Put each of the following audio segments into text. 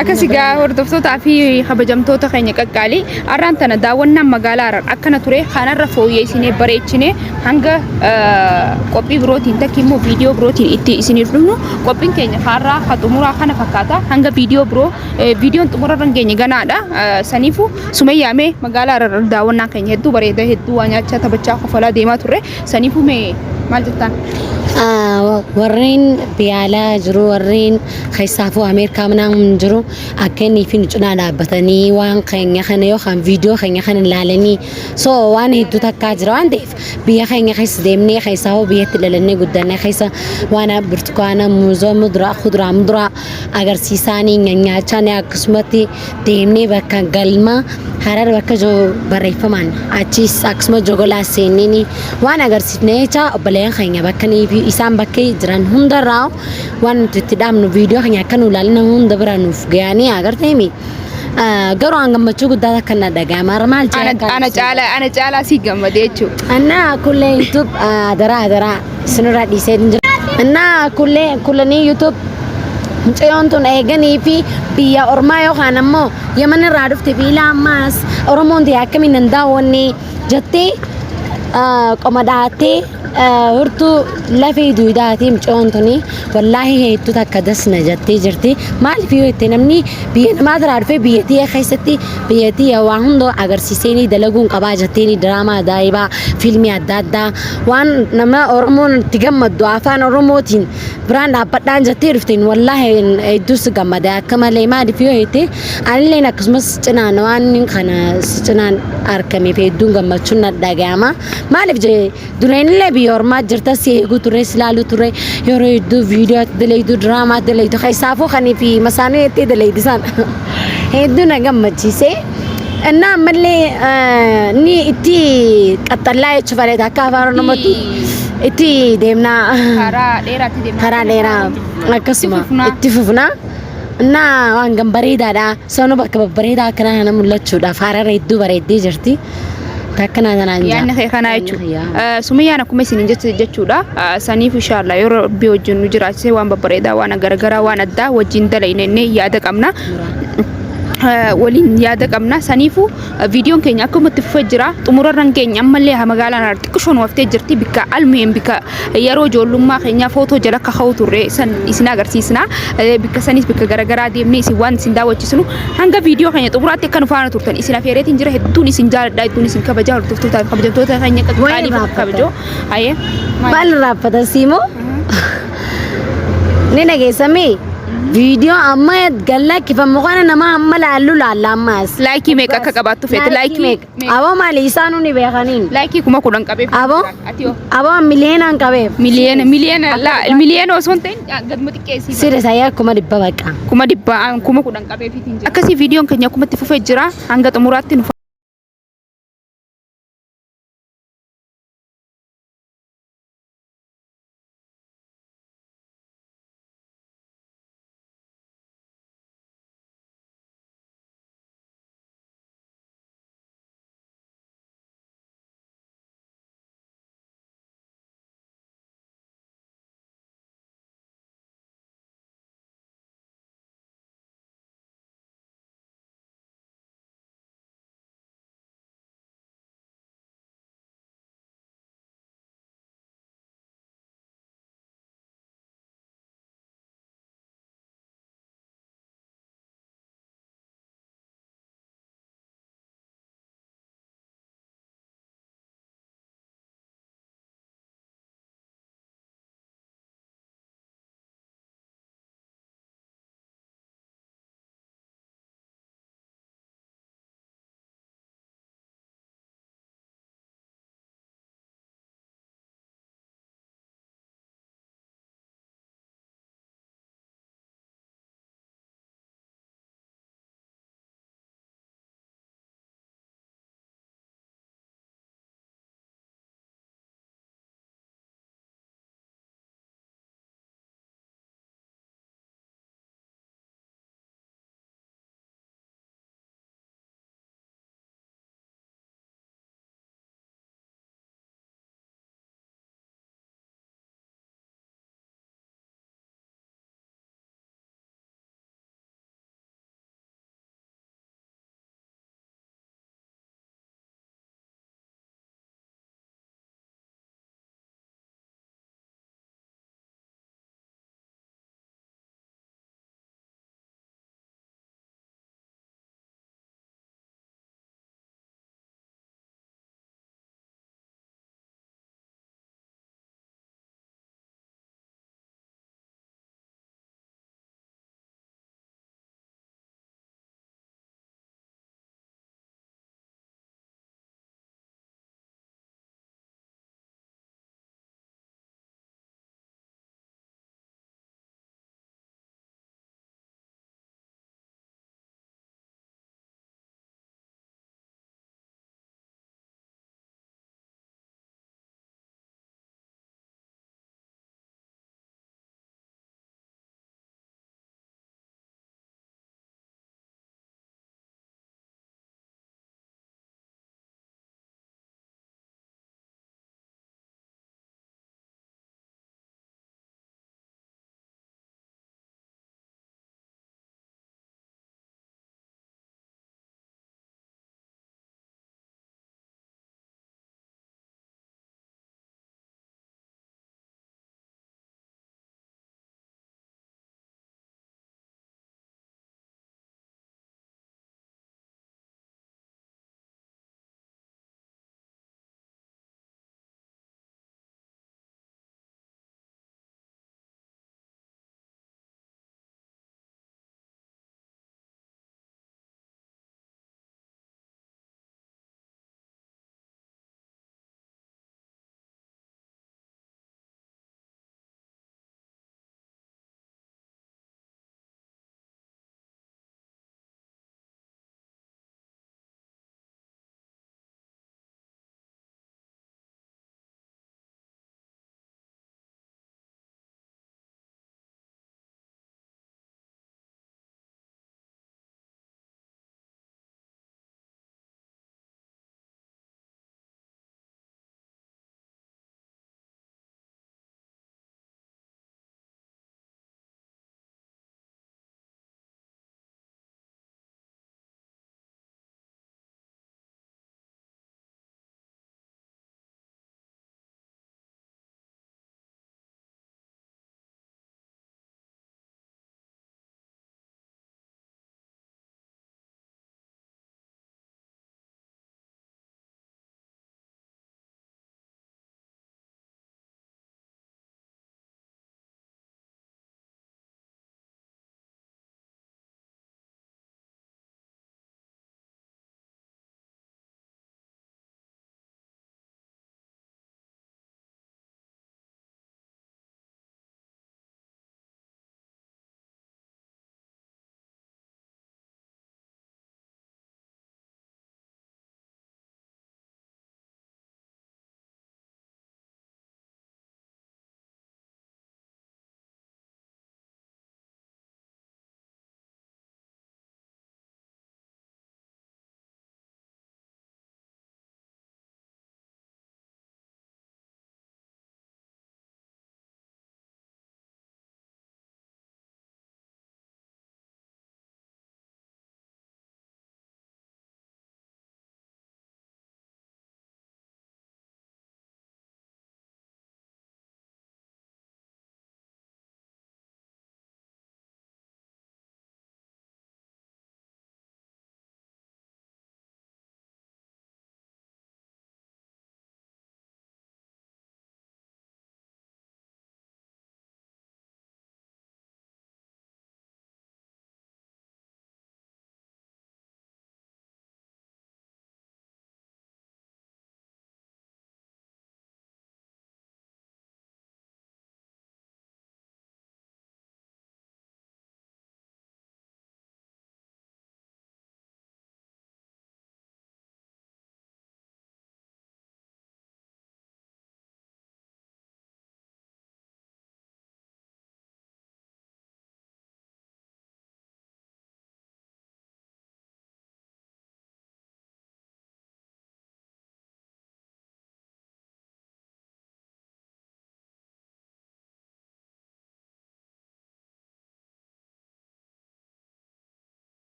Akkasigaa hordoftoota fi kabajamtoota keenya qaqqaalii arraan tana daawwannaan magaalaa Harar akkana ture kanarra fooyyessinee bareechinee hanga qophii birootiin takkiimmoo viidiyoo birootiin itti isiniif dhufnu qophiin keenya har'aa ka xumuraa kana fakkaata hanga viidiyoo biroo viidiyoon xumurarra geenye ganaadha saniifu Sumayyaamee magaalaa Harar daawwannaan keenya hedduu bareeda hedduu waa nyaachaa taphachaa kofalaa deemaa turre saniifu mee maal jettaan warreen biyaalaa jiru warreen keessaafu Ameerikaa manaan jiru akkanni fi nucunaa dhaabbatanii waan keenya kana yookaan viidiyoo keenya kana ilaalanii so waan hedduu takkaa jira waan ta'eef biyya keenya keessa deemnee keessaafu biyyatti dhalannee guddannee keessa waan burtukaana muuzoo muduraa agarsiisaanii nyaachaa akkasumatti deemnee bakka galma Harar bakka barreeffamaan achis akkasuma jogolaa seenanii waan agarsiifnee jecha obboleeyyan keenya bakka isaan bakka jiran hundarraa waan nuti itti dhaabnu viidiyoo keenya akka nu ilaalina hunda bira nuuf ga'anii agarteemi garuu an gammachuu guddaa akka na dhaga'ama maal ana caalaa si gammadee jechuudha anna kullee YouTube adara sinirraa dhiisee jira anna kullanii YouTube mucayyoon tun eeganii fi biyya ormaa yookaan ammoo Yemen irraa dhufte biila ammaas Oromoon ta'e akkamiin hin daawwanne jettee qomadhaatee hortu lafee duudaatii mucayyoon tuni wallaahi hedduu takka dasna jettee jirti maaliif yoo itti namni biyya namaa irraa dhufe biyyattii keessatti biyyattii waan hunda agarsiisanii dalaguun qabaa jettee diraamaa daa'ibaa fiilmii adda addaa waan nama Oromoon itti gammadu afaan Oromootiin biraan dhaabbadhaan jettee dhufteen wallaahi hedduus gammada akka malee maaliif yoo itti anilleen akkasumas cinaan waan kana cinaan argameef hedduun gammachuun na dhaga'ama maaliif dureenillee biyya ormaa jirta seegu ture silaalu ture yeroo hedduu viidiyoo dalaydu diraamaa dalaydu keessaafu kanii fi masaanuu itti dalaydisan hedduu na gammachiise እና አመሌ ኒ እቲ ቀጠላይ ቸፈለ ታካፋሩ ነመቱ እቲ ደምና ካራ ዴራ አከስማ እቲ ፍፍና እና ዋን ገምበሬዳዳ ሰኑ በከበሬዳ ከና ነሙለቹዳ ፋራረ ይዱ በሬዲ ጀርቲ ታከና ተናንጃ ያን ከና ያቹ ሱመያ ነኩ መሲን ጀቹዳ ሰኒፍ ኢንሻአላ ዮሮ ቢወጅኑ ጅራቼ ዋን በበሬዳ ዋና ገረገራ ዋና ዳ ወጂን ደለይነኔ ያደቀምና ولين يا دقمنا سنيفو فيديو كينيا كم تفجرا تمررن كينيا ملي همغالا نارتكشون وفتي جرتي بك المهم بك يرو جولما كينيا فوتو جلك خوتو ريسن اسنا غرسيسنا بك سنيس بك غرغرا دي ميسي وان سندا وچسنو هانغا فيديو كينيا تبرات كانو فانا تورتن اسنا فيريتين جره هدوني سنجار داي توني سن كبجا تفتو كبجا كينيا كالي كبجو اي بال رابطه سيمو نينا جيسمي فيديو أما يتقلّا كيف مقارنة نما أما لعلو لعلا ماس لايكي ميك أكا كباتو فيت لايكي أبو ما ليسانو نبيخانين لايكي كما كودن كبيف أبو مليون أن كبيف مليون لا المليون وسونتين قد متكيسي سير saya كما دبا بكا كما كودن كبيف أكاسي فيديو كنيا كما تفجرا هنگا تمراتين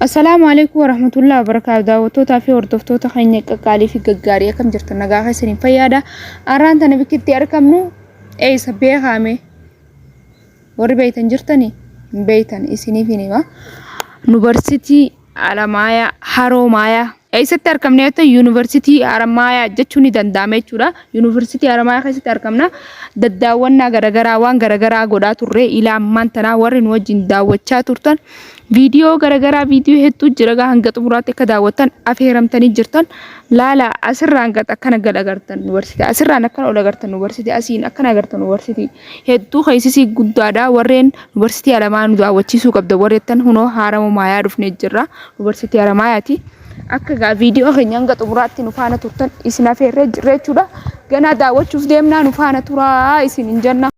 السلام عليكم ورحمة الله وبركاته. دعوتوتا في وردفتوتا خيني قالي في قارية كم جرت نجاح سنين فيادا أرانت أنا بكتي أركمنو أي سبيه خامي ور بيتن جرتني بيتن إسني فيني ما يونيفرسيتي على مايا هارو مايا أي ستة أركمنا يتا يونيفرسيتي على مايا جتشوني دندامي شورا يونيفرسيتي على مايا خي ستة أركمنا دداونا غرغرا غودا توري إلى مانتنا ورن وجين داوتشا تورتن فيديو غرغرا فيديو هتو جرغا هنگت مراتي كداوتن افيرمتني جرتن لا اسران غت اكنا غلغرتن يونيفرسيتي اسران اكنا ولغرتن يونيفرسيتي اسين اكنا غرتن يونيفرسيتي هتو خيسيسي غدادا ورين يونيفرسيتي على مان داوچيسو قبد وريتن هنو هارم مايا رفني جرا يونيفرسيتي على ماياتي akka video kenyanga xumuraatti nu faana turtan isina feerre jirrechuudha gana daawwachuuf deemna nu faana tura isin injanna